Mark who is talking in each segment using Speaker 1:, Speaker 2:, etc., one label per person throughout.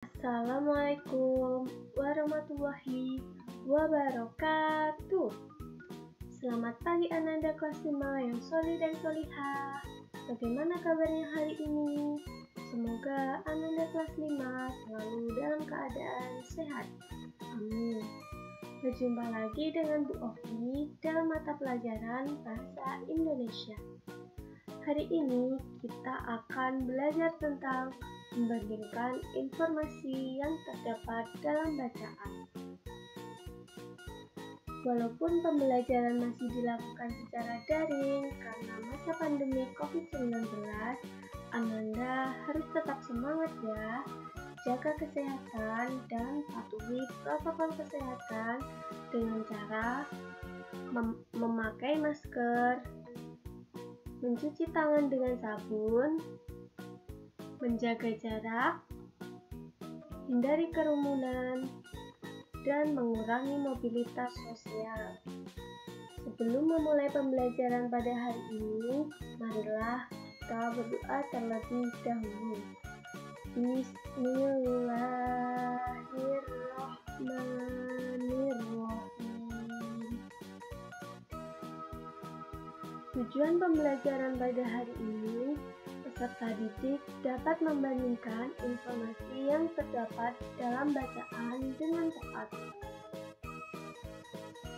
Speaker 1: Assalamualaikum warahmatullahi wabarakatuh. Selamat pagi Ananda kelas 5 yang solih dan solihah. Bagaimana kabarnya hari ini? Semoga Ananda kelas 5 selalu dalam keadaan sehat. Amin. Berjumpa lagi dengan Bu Ovi dalam mata pelajaran Bahasa Indonesia. Hari ini kita akan belajar tentang membandingkan informasi yang terdapat dalam bacaan. Walaupun pembelajaran masih dilakukan secara daring karena masa pandemi COVID-19, Ananda harus tetap semangat ya. Jaga kesehatan dan patuhi protokol kesehatan dengan cara memakai masker, mencuci tangan dengan sabun, menjaga jarak, hindari kerumunan, dan mengurangi mobilitas sosial. Sebelum memulai pembelajaran pada hari ini, marilah kita berdoa terlebih dahulu. Bismillahirrahmanirrahim. Tujuan pembelajaran pada hari ini, peserta didik dapat membandingkan informasi yang terdapat dalam bacaan dengan tepat.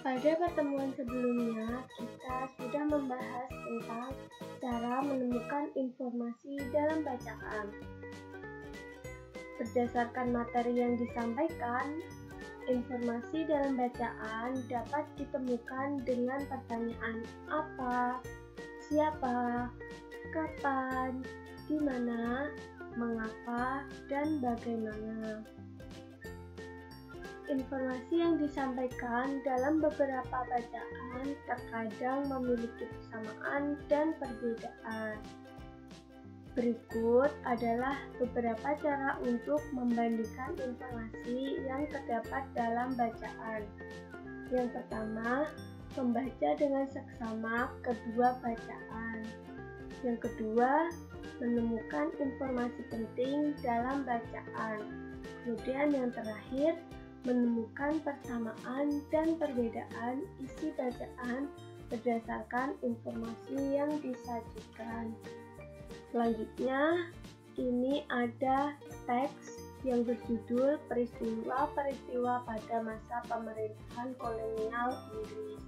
Speaker 1: Pada pertemuan sebelumnya, kita sudah membahas tentang cara menemukan informasi dalam bacaan. Berdasarkan materi yang disampaikan, informasi dalam bacaan dapat ditemukan dengan pertanyaan apa, siapa, kapan, di mana, mengapa, dan bagaimana. Informasi yang disampaikan dalam beberapa bacaan terkadang memiliki persamaan dan perbedaan. Berikut adalah beberapa cara untuk membandingkan informasi yang terdapat dalam bacaan. Yang pertama, membaca dengan seksama kedua bacaan. Yang kedua, menemukan informasi penting dalam bacaan. Kemudian yang terakhir, menemukan persamaan dan perbedaan isi bacaan berdasarkan informasi yang disajikan. Selanjutnya, ini ada teks yang berjudul Peristiwa-peristiwa pada masa pemerintahan kolonial Inggris.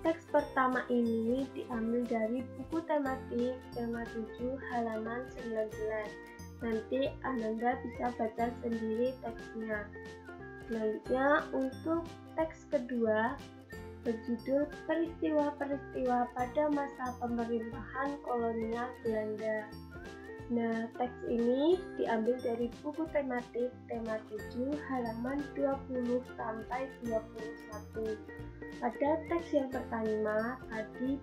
Speaker 1: Teks pertama ini diambil dari buku tematik tema 7 halaman 19. Nanti Ananda bisa baca sendiri teksnya. Selanjutnya untuk teks kedua berjudul Peristiwa-peristiwa pada masa pemerintahan kolonial Belanda. Nah, teks ini diambil dari buku tematik tema 7 halaman 20 sampai 21. Pada teks yang pertama tadi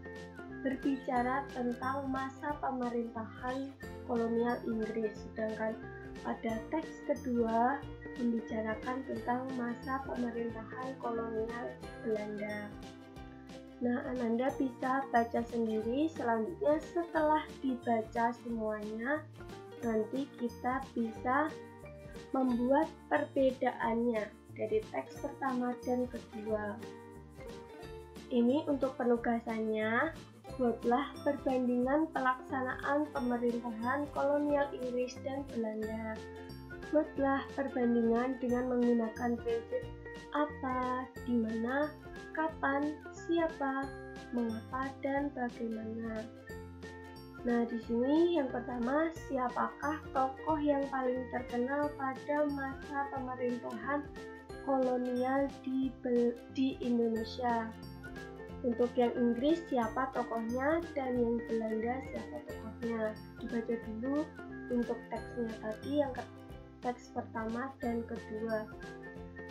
Speaker 1: berbicara tentang masa pemerintahan kolonial Inggris, sedangkan pada teks kedua membicarakan tentang masa pemerintahan kolonial Belanda. Nah, Ananda bisa baca sendiri. Selanjutnya setelah dibaca semuanya, nanti kita bisa membuat perbedaannya dari teks pertama dan kedua. Ini untuk penugasannya, buatlah perbandingan pelaksanaan pemerintahan kolonial Inggris dan Belanda. Buatlah perbandingan dengan menggunakan prinsip apa, di mana, kapan, siapa, mengapa, dan bagaimana. Nah, di sini yang pertama, siapakah tokoh yang paling terkenal pada masa pemerintahan kolonial di Indonesia? Untuk yang Inggris siapa tokohnya, dan yang Belanda siapa tokohnya. Dibaca dulu untuk teksnya tadi, yang teks pertama dan kedua,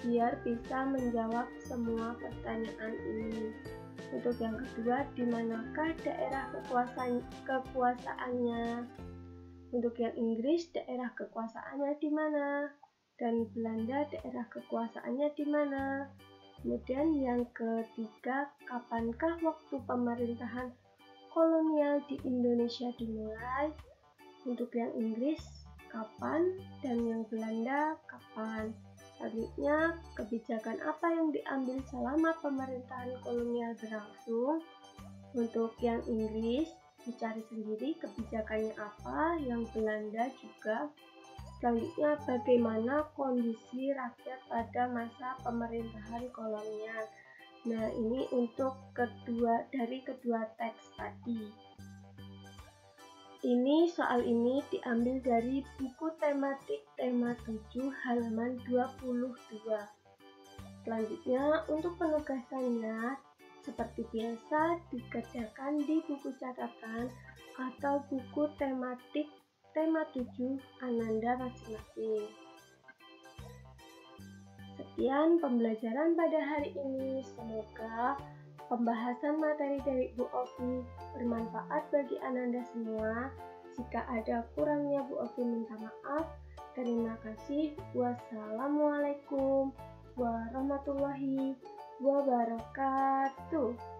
Speaker 1: biar bisa menjawab semua pertanyaan ini. Untuk yang kedua, di manakah daerah kekuasaannya? Untuk yang Inggris, daerah kekuasaannya di mana? Dan Belanda, daerah kekuasaannya di mana? Kemudian yang ketiga, kapankah waktu pemerintahan kolonial di Indonesia dimulai? Untuk yang Inggris, kapan dan yang Belanda kapan. Selanjutnya, kebijakan apa yang diambil selama pemerintahan kolonial berlangsung. Untuk yang Inggris, dicari sendiri kebijakannya apa, yang Belanda juga. Selanjutnya, bagaimana kondisi rakyat pada masa pemerintahan kolonial. Nah, ini untuk dari kedua teks tadi. Soal ini diambil dari buku tematik tema 7 halaman 22. Selanjutnya, untuk penugasannya, seperti biasa dikerjakan di buku catatan atau buku tematik tema 7 Ananda masing-masing. Sekian pembelajaran pada hari ini. Semoga pembahasan materi dari Bu Ovi bermanfaat bagi Ananda semua. Jika ada kurangnya, Bu Ovi minta maaf. Terima kasih. Wassalamualaikum warahmatullahi wabarakatuh.